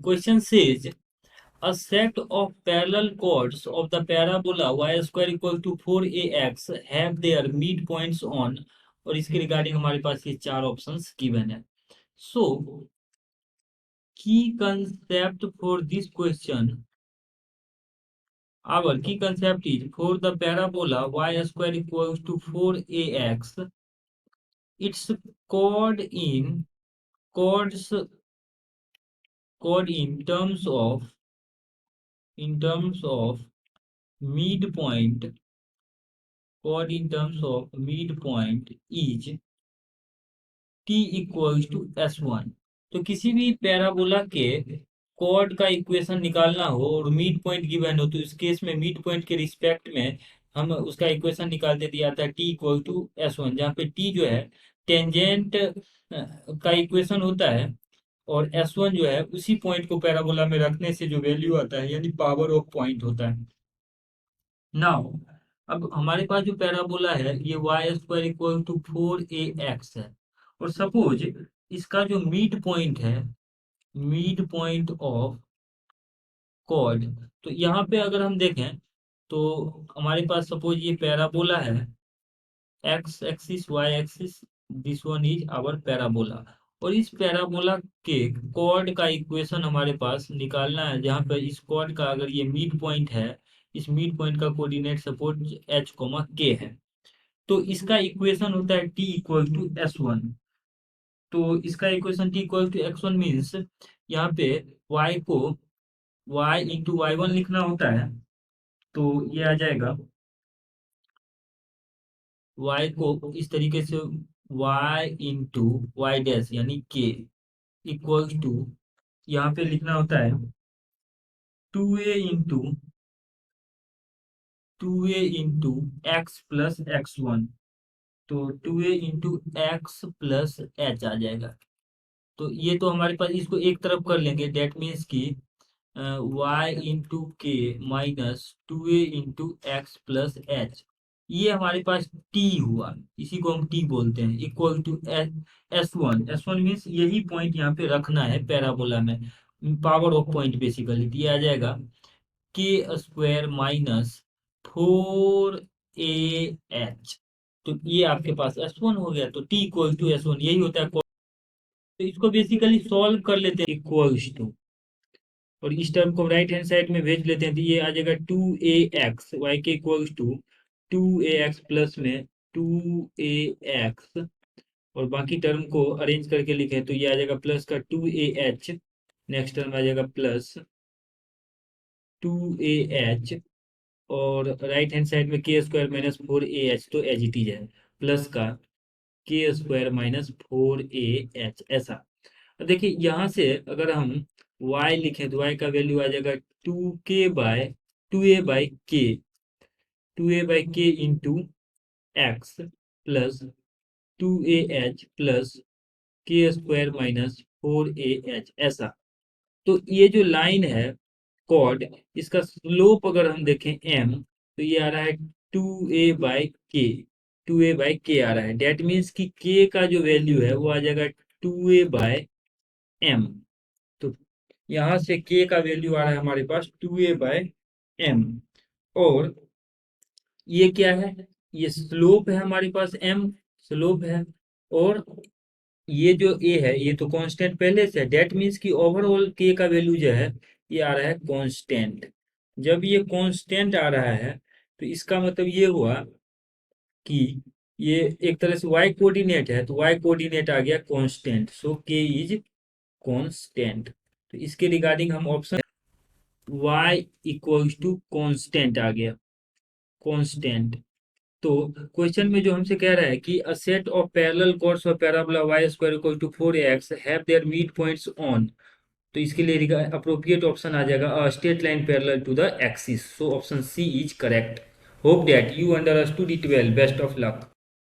question says a set of parallel chords of the parabola y square equal to 4ax have their midpoints on, और इसके regarding हमारे पास ये चार options given है. So key concept for this question, our key concept is for the parabola y square equals to 4ax, its chord in terms of midpoint, chord in terms of midpoint is t equals to s1. तो किसी भी parabola के cord का equation निकालना हो और mid point given हो, तो इस केस में मिड पॉइंट के रिस्पेक्ट में हम उसका इक्वेशन निकालते दिया था t इक्वल टू s1, जहाँ पे t जो है टेंजेंट का इक्वेशन होता है और s1 जो है उसी पॉइंट को पैराबोला में रखने से जो वैल्यू आता है यानी पावर ऑफ पॉइंट होता है. नाउ अब हमारे पास जो पैराबोला है ये Y square equal to 4ax है, और सपोज इसका जो मिड पॉइंट है, मिड पॉइंट ऑफ कॉर्ड, तो यहाँ पे अगर हम देखें तो हमारे पास सपोज ये पैराबोला है, x axis y axis, this one is our parabola, और इस पैराबोला के कॉर्ड का इक्वेशन हमारे पास निकालना है, जहाँ पे इस कॉर्ड का अगर ये मिड पॉइंट है, इस मिड पॉइंट का coordinate suppose h comma k है, तो इसका इक्वेशन होता है T equal to S one. तो इसका equation T equal to x one means यहाँ पे y को y इंटू वाई वन लिखना होता है, तो ये आ जाएगा y को इस तरीके से y इंटू वाई डैश यानी k इक्वल टू यहाँ पे लिखना होता है 2a into x plus x one, तो 2a into x plus h आ जाएगा. तो ये तो हमारे पास इसको एक तरफ कर लेंगे, डेट मीन्स की y इंटू के minus 2a into x plus H, ये हमारे पास t हुआ, इसी को हम t बोलते हैं, इक्वल टू s1 मीन्स यही पॉइंट यहाँ पे रखना है पैराबोला में, पावर ऑफ पॉइंट बेसिकली. ये आ जाएगा के स्क्वायर माइनस 4ah, तो ये आपके पास s1 हो गया, तो t इक्वल टू s1 यही होता है. तो इसको बेसिकली सॉल्व कर लेते हैं, इक्वल्स टू, और इस टर्म को राइट हैंड साइड में भेज लेते हैं, तो ये आ जाएगा 2ax वाई के इक्वल्स टू 2ax प्लस में 2ax, और बाकी टर्म को अरेंज करके लिखें तो ये आ जाएगा प्लस का 2ah, नेक्स्ट टर्म आ जाएगा प्लस 2ah, और राइट हैंड साइड में के स्क्वायर माइनस 4ah, तो एज इट इज है, प्लस का के स्क्वायर माइनस 4ah ऐसा. देखिए यहाँ से अगर हम y लिखें तो y का वैल्यू आ जाएगा 2a/k into x plus 2ah plus के स्क्वायर माइनस 4ah ऐसा. तो ये जो लाइन है कॉर्ड, इसका स्लोप अगर हम देखें m, तो ये आ रहा है 2a/k आ रहा है, डेट मीन्स कि k का जो वैल्यू है वो आ जाएगा 2a/m. तो यहाँ से k का वैल्यू आ रहा है हमारे पास 2a/m, और ये क्या है, ये स्लोप है हमारे पास, m स्लोप है, और ये जो a है ये तो कांस्टेंट पहले से है, डेट मीन्स कि ओवरऑल k का वैल्यू जो है ये आ रहा है कांस्टेंट. जब ये कांस्टेंट आ रहा है तो इसका मतलब ये हुआ कि ये एक तरह से y कोऑर्डिनेट है, तो y कोऑर्डिनेट आ गया constant, so k is constant. तो इसके रिगार्डिंग हम option y equals to constant आ गया, कांस्टेंट. तो क्वेश्चन में जो हमसे कह रहा है कि a set of parallel chords of parabola y square equal to 4ax have their mid points on, तो इसके लिए अप्रोप्रिएट ऑप्शन आ जाएगा a straight line parallel to the axis, so option C is correct. Hope that you understood it well. Best of luck.